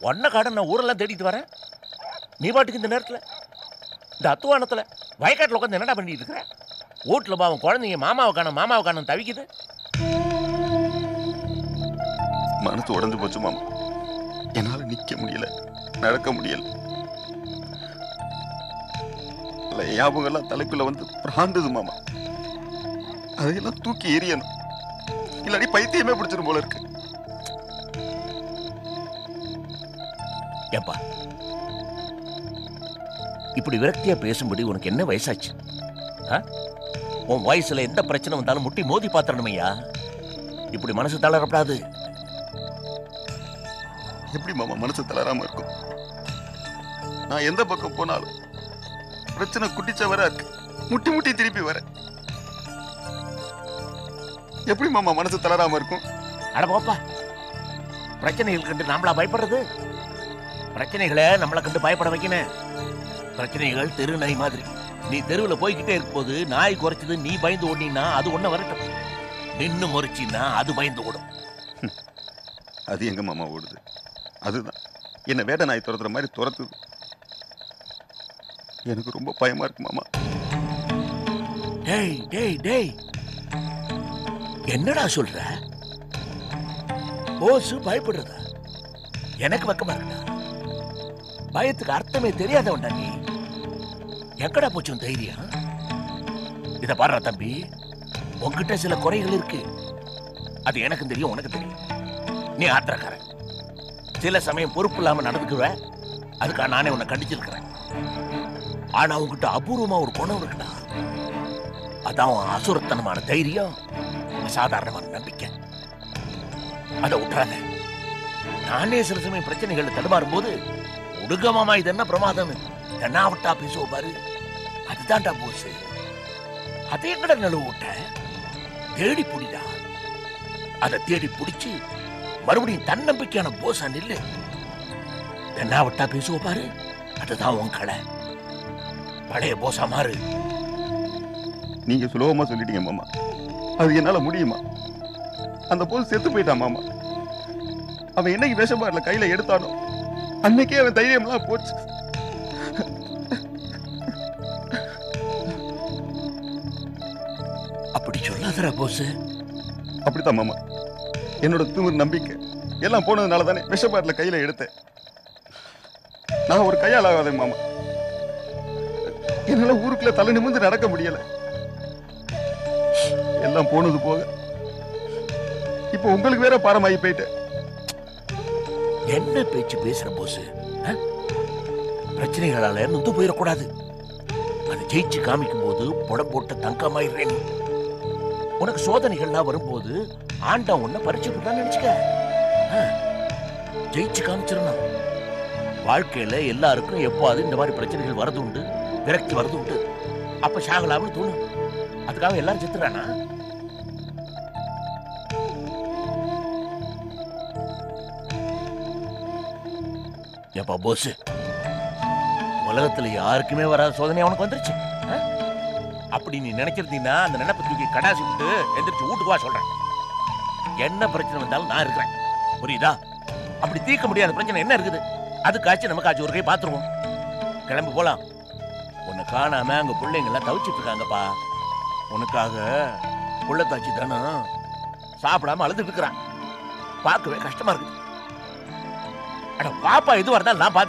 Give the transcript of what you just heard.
ஒன்ன காட நான் ஊரெல்லாம் தேடிட்டு வரேன். நீ பாட்டுக்கு இந்த நேரத்தில் இந்த அத்துவானத்தில் வயக்காட்டில் உட்காந்து என்னடா பண்ணிட்டு இருக்கிற? வீட்டில் அவன் குழந்தைங்க மாமாவை காணும் தவிக்குது. மனசு உடஞ்சு போச்சு மாமா. என்னால நிக்க முடியல, நடக்க முடியல. ஞாபகம் எல்லாம் தலைக்குள்ள வந்து பிராண்டுது மாமா. அதையெல்லாம் தூக்கி எறியணும், இல்லாடி பைத்தியமே பிடிச்சிடும் போல இருக்கு. ஏப்பா இப்படி விரக்தியா பேசும்படி உனக்கு என்ன வயசாச்சு? உன் வயசுல எந்த பிரச்சனை வந்தாலும் முட்டி மோதி பாத்திரணுமையா. இப்படி மனசு தளரப்படாது. எப்படி மாமா மனசு தளராம இருக்கும்? நான் எந்த பக்கம் போனாலும் பிரச்சனை குட்டிச்சவரா இருக்கு. முட்டி முட்டி திருப்பி வர எப்படி மாமா மனசு தளராம இருக்கும்? அட போப்பா, பிரச்சனைகள் கண்டு நாமளா பயப்படுறது? பிரச்சனைகளை நம்மளை கண்டு பயப்பட வைக்கணும். பிரச்சனைகள் தெரு நாய் மாதிரி. நீ தெருவில் போய்கிட்டே இருக்கும்போது நாய் குறைச்சது நீ பயந்து ஓடினா அது ஒண்ணு வரட்டும். நின்னு முறைச்சின்னா அது பயந்து ஓடும். அது எங்க மாமா ஓடுது? அதுதான் என்ன வேட நாய் துரத்துற மாதிரி துரத்துது. எனக்கு ரொம்ப பயமா இருக்கு மாமா. டேய் டேய் டேய், என்னடா சொல்ற? போஸ் பயப்படுறதா? எனக்கு வெக்கமா இருக்குடா. பயத்துக்கு அர்த்தமே தெரியாதவன்டா நீ. எங்கடா போச்சு தைரியம்? இத பாரு தம்பி, உன்கிட்ட சில குறைகள் இருக்கு. அது எனக்கு தெரியும், உனக்கு தெரியும். நீ ஆத்திரக்காரன், சில சமயம் பொறுப்பு இல்லாம நடந்துக்குவ. அதுக்காக நானே உன்னை கண்டிச்சிருக்கிறேன். ஆனா உன்கிட்ட அபூர்வமா ஒரு குணம் இருக்குடா. அதான் அசுரத்தனமான தைரியம், அசாதாரணமான நம்பிக்கை. அதை விட்டுறாத. நானே சில சமயம் பிரச்சனைகள் தடுமாறும் போது உடுகமாமா இது என்ன பிரமாதம் தென்னாவட்டா பேசுவ பாரு, அதுதான்டா போஸ். அதை எங்கட நழுவு விட்ட? தேடி புடிடா. அதை தேடி பிடிச்சு மறுபடியும் தன்னம்பிக்கையான போஸா நில்லு. தென்னாவட்டா பேசுவ பாரு, அதுதான் உன் கடை. பழைய போஸா மாறு. நீங்க சுலபமா சொல்லிட்டீங்க மாமா. அது என்னால முடியுமா? அந்த போஸ் செத்து போயிட்டான் மாமா. அவன் என்னைக்கு வேஷப்பாடுல கையில எடுத்தானோ அன்னைக்கே அவன் தைரியம்லாம் போச்சு. அப்படி சொல்லாதடா போஸ். அப்படித்தான் மாமா. என்னோட திமிர் நம்பிக்கை எல்லாம் போனதுனால தானே விஷப்பாட்டுல கையில எடுத்தேன். நான் ஒரு கையால் ஆகாதே மாமா. என்னால ஊருக்குள்ள தலை நிமிர்ந்து நடக்க முடியல. எல்லாம் போனது போக இப்போ உங்களுக்கு வேற பாரமாகி போயிட்டேன். என்ன பேச்சு பேசுற போஸ்? பிரச்சனைகளால நொந்து போயிடக்கூடாது. அது ஜெயிச்சு காமிக்கும் போது புடம் போட்ட தங்கமாயிடுறேன். உனக்கு சோதனைகள்லாம் வரும்போது ஆண்டா உன்னை பறிச்சு விட்டான்னு நினைச்சுக்க. ஜெயிச்சு காமிச்சிடணும். வாழ்க்கையில எல்லாருக்கும் எப்போது இந்த மாதிரி பிரச்சனைகள் வரது உண்டு, விரக்தி வரது உண்டு. அப்ப சாகலாம்னு தோணும். அதுக்காக எல்லாரும் செத்துறானா? எப்பா போஸ், உலகத்துல யாருக்குமே வராத சோதனை அவனுக்கு வந்துருச்சு. அப்படி நீ நினைச்சிருந்தீங்கன்னா அந்த நினைப்பை தூக்கி கடாசி விட்டு எந்திரிச்சு வீட்டுக்கு வா சொல்றேன். என்ன பிரச்சனை வந்தாலும் நான் இருக்கிறேன், புரியுதா? அப்படி தீர்க்க முடியாத பிரச்சனை என்ன இருக்குது? அதுக்காச்சும் நமக்காச்சும் ஒரு கை பாத்துருவோம். கிளம்பி போலாம். உன்னை காணாம அங்க பிள்ளைங்க எல்லாம் தவிச்சிட்டு இருக்காங்கப்பா. உனக்காக புள்ளத்தாச்சி தானே சாப்பிடாம அழுதுட்டு இருக்கிறான். பார்க்கவே கஷ்டமா இருக்குது. அட பாப்பா, எதுவா இருந்தாலும் நான் பாத்துக்கிறேன்.